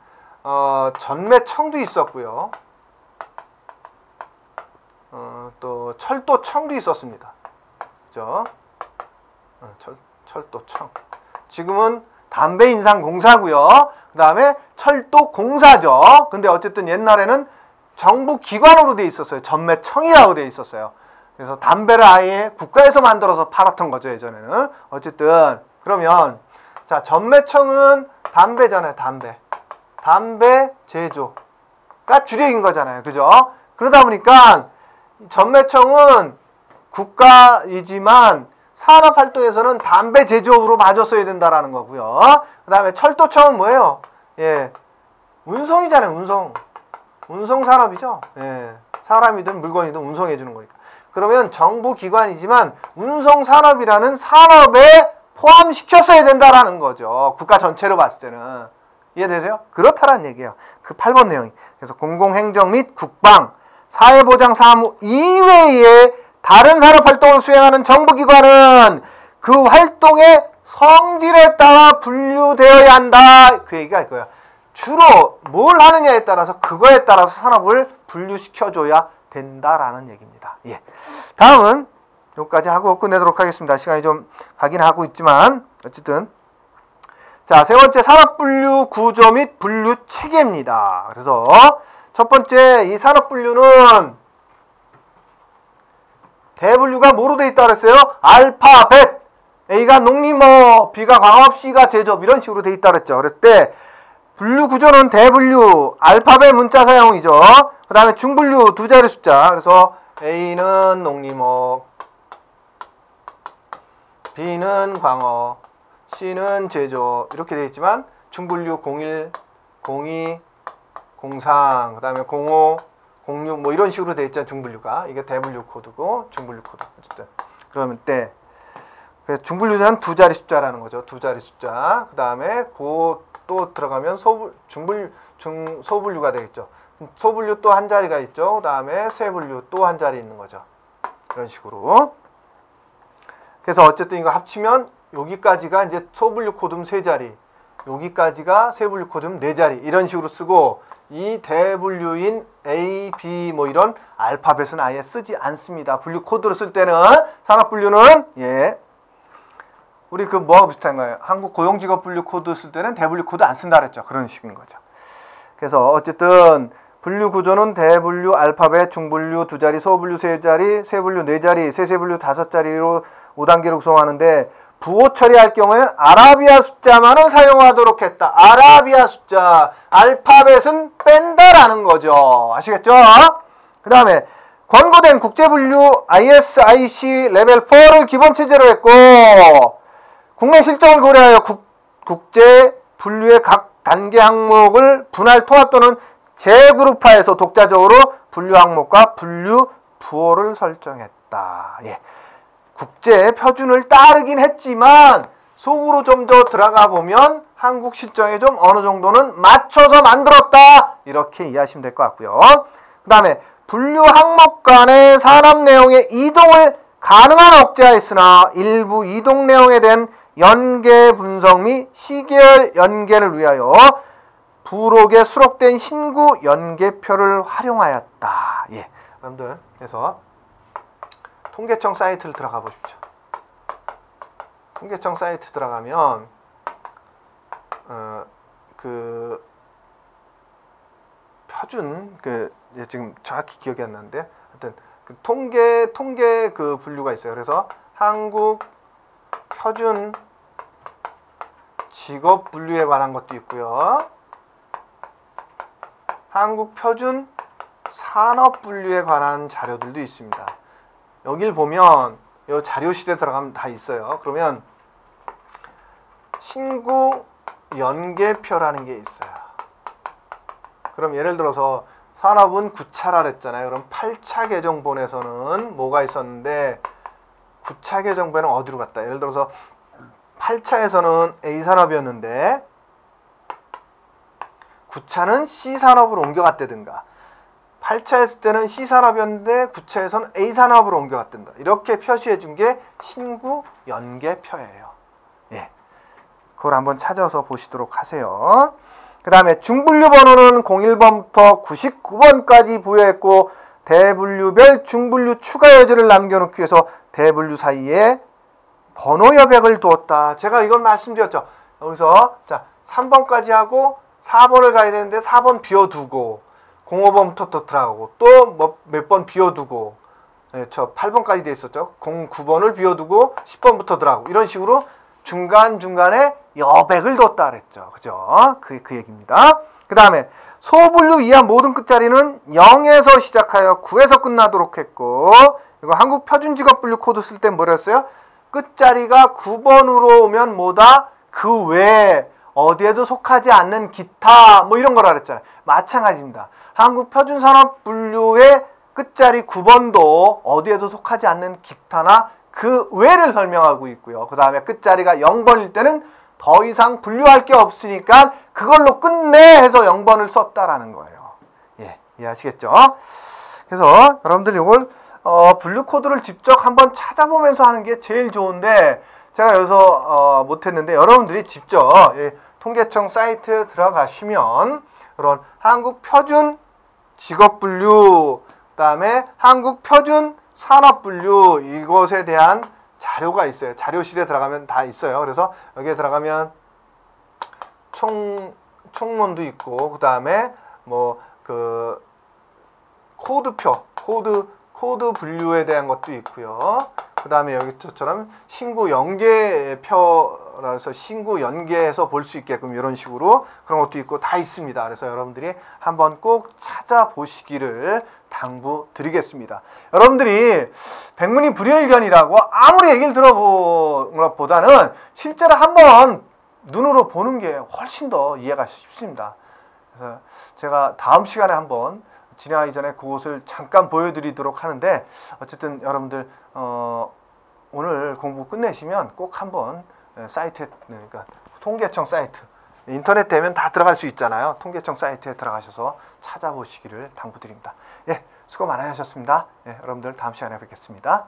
전매청도 있었고요. 또, 철도청도 있었습니다. 그죠? 철도청. 지금은 담배인상공사고요. 그 다음에 철도공사죠. 근데 어쨌든 옛날에는 정부기관으로 돼 있었어요. 전매청이라고 돼 있었어요. 그래서 담배를 아예 국가에서 만들어서 팔았던 거죠. 예전에는. 어쨌든 그러면 자, 전매청은 담배잖아요. 담배 제조가 주력인 거잖아요. 그죠? 그러다 보니까 전매청은 국가이지만 산업활동에서는 담배 제조업으로 마저 써야 된다라는 거고요. 그 다음에 철도청은 뭐예요? 예, 운송이잖아요. 운송산업이죠. 예, 사람이든 물건이든 운송해주는 거니까. 그러면 정부기관이지만 운송산업이라는 산업에 포함시켰어야 된다라는 거죠. 국가 전체로 봤을 때는. 이해되세요? 그렇다라는 얘기예요. 그 8번 내용이. 그래서 공공행정 및 국방, 사회보장사무 이외에 다른 산업활동을 수행하는 정부기관은 그 활동의 성질에 따라 분류되어야 한다. 그 얘기가 이거야. 주로 뭘 하느냐에 따라서 그거에 따라서 산업을 분류시켜줘야 된다라는 얘기입니다. 예. 다음은 여기까지 하고 끝내도록 하겠습니다. 시간이 좀 가긴 하고 있지만 어쨌든 자, 세 번째 산업분류 구조 및 분류 체계입니다. 그래서 첫 번째 이 산업분류는 대분류가 뭐로 돼 있다 그랬어요? 알파벳. A가 농림업, B가 광업, C가 제조업 이런 식으로 돼 있다 그랬죠. 그랬을 때 분류 구조는 대분류, 알파벳 문자 사용이죠. 그 다음에 중분류 두 자리 숫자. 그래서 A는 농림업, B는 광업, C는 제조업 이렇게 돼 있지만 중분류 01, 02, 03, 그 다음에 05, 06 뭐 이런 식으로 돼 있잖아요. 중분류가. 이게 대분류 코드고 중분류 코드. 어쨌든 그러면 때 그래서 중분류는 두 자리 숫자라는 거죠. 두 자리 숫자. 그 다음에 또 들어가면 소분류가 되겠죠. 소분류 또 한 자리가 있죠. 그 다음에 세분류 또 한 자리 있는 거죠. 이런 식으로. 그래서 어쨌든 이거 합치면 여기까지가 이제 소분류 코드는 세 자리, 여기까지가 세분류 코드는 네 자리 이런 식으로 쓰고 이 대분류인 A, B 뭐 이런 알파벳은 아예 쓰지 않습니다. 분류 코드로 쓸 때는 산업분류는 예 우리 그 뭐하고 비슷한 거예요. 한국 고용직업 분류 코드 쓸 때는 대분류 코드 안 쓴다 그랬죠. 그런 식인 거죠. 그래서 어쨌든 분류 구조는 대분류 알파벳, 중분류 두 자리, 소분류 세 자리, 세분류 네 자리, 세세분류 다섯 자리로 5단계로 구성하는데 부호 처리할 경우에는 아라비아 숫자만을 사용하도록 했다. 아라비아 숫자, 알파벳은 뺀다라는 거죠. 아시겠죠? 그 다음에 권고된 국제분류 ISIC 레벨 4를 기본 체제로 했고 국내 실정을 고려하여 국제 분류의 각 단계 항목을 분할 통합 또는 재그룹화해서 독자적으로 분류 항목과 분류 부호를 설정했다. 예. 국제 표준을 따르긴 했지만 속으로 좀 더 들어가 보면 한국 실정에 좀 어느 정도는 맞춰서 만들었다. 이렇게 이해하시면 될 것 같고요. 그 다음에 분류 항목 간의 산업 내용의 이동을 가능한 억제하였으나 일부 이동 내용에 대한 연계 분석 및 시계열 연계를 위하여 부록에 수록된 신구 연계표를 활용하였다. 예, 여러분들 그래서 통계청 사이트를 들어가 보십시오. 통계청 사이트 들어가면 그 표준 지금 정확히 기억이 안 나는데 하여튼 그 통계 그 분류가 있어요. 그래서 한국 표준 직업 분류에 관한 것도 있고요. 한국 표준 산업 분류에 관한 자료들도 있습니다. 여길 보면 이 자료실에 들어가면 다 있어요. 그러면 신구 연계표라는 게 있어요. 그럼 예를 들어서 산업은 9차라 그랬잖아요. 그럼 8차 개정본에서는 뭐가 있었는데 9차 개정본은 어디로 갔다? 예를 들어서 8차에서는 A산업이었는데 9차는 C산업으로 옮겨갔다든가 8차 했을 때는 C산업이었는데 9차에서는 A산업으로 옮겨갔다든가 이렇게 표시해 준 게 신구 연계표예요. 예, 그걸 한번 찾아서 보시도록 하세요. 그 다음에 중분류 번호는 01번부터 99번까지 부여했고 대분류별 중분류 추가 여지를 남겨놓기 위해서 대분류 사이에 번호 여백을 두었다. 제가 이건 말씀드렸죠. 여기서 자 3번까지 하고 4번을 가야 되는데 4번 비워두고 05번부터 또 들어가고 또 뭐 몇 번 비워두고 저 8번까지 돼 있었죠. 09번을 비워두고 10번부터 들어가고 이런 식으로 중간중간에 여백을 뒀다 그랬죠. 그죠? 그 얘기입니다. 그 다음에 소분류 이하 모든 끝자리는 0에서 시작하여 9에서 끝나도록 했고 이거 한국 표준직업분류 코드 쓸 때 뭐랬어요? 끝자리가 9번으로 오면 뭐다? 그 외에 어디에도 속하지 않는 기타 뭐 이런 거라 그랬잖아요. 마찬가지입니다. 한국 표준산업분류의 끝자리 9번도 어디에도 속하지 않는 기타나 그 외를 설명하고 있고요. 그 다음에 끝자리가 0번일 때는 더 이상 분류할 게 없으니까 그걸로 끝내 해서 0번을 썼다라는 거예요. 예, 이해하시겠죠? 그래서 여러분들 이걸 분류 코드를 직접 한번 찾아보면서 하는 게 제일 좋은데 제가 여기서 못했는데 여러분들이 직접 통계청 사이트에 들어가시면 그런 한국 표준 직업 분류 그다음에 한국 표준 산업 분류 이것에 대한 자료가 있어요. 자료실에 들어가면 다 있어요. 그래서 여기에 들어가면 총론도 있고 그다음에 뭐 그 코드표 코드 분류에 대한 것도 있고요. 그 다음에 여기 저처럼 신구 연계표라서 신구 연계해서 볼 수 있게끔 이런 식으로 그런 것도 있고 다 있습니다. 그래서 여러분들이 한번 꼭 찾아보시기를 당부드리겠습니다. 여러분들이 백문이 불여일견이라고 아무리 얘기를 들어보는 것보다는 실제로 한번 눈으로 보는 게 훨씬 더 이해가 쉽습니다. 그래서 제가 다음 시간에 한번 진행하기 전에 그것을 잠깐 보여드리도록 하는데 어쨌든 여러분들 오늘 공부 끝내시면 꼭 한번 사이트에 그러니까 통계청 사이트 인터넷 되면 다 들어갈 수 있잖아요. 통계청 사이트에 들어가셔서 찾아보시기를 당부드립니다. 예, 수고 많으셨습니다. 예, 여러분들 다음 시간에 뵙겠습니다.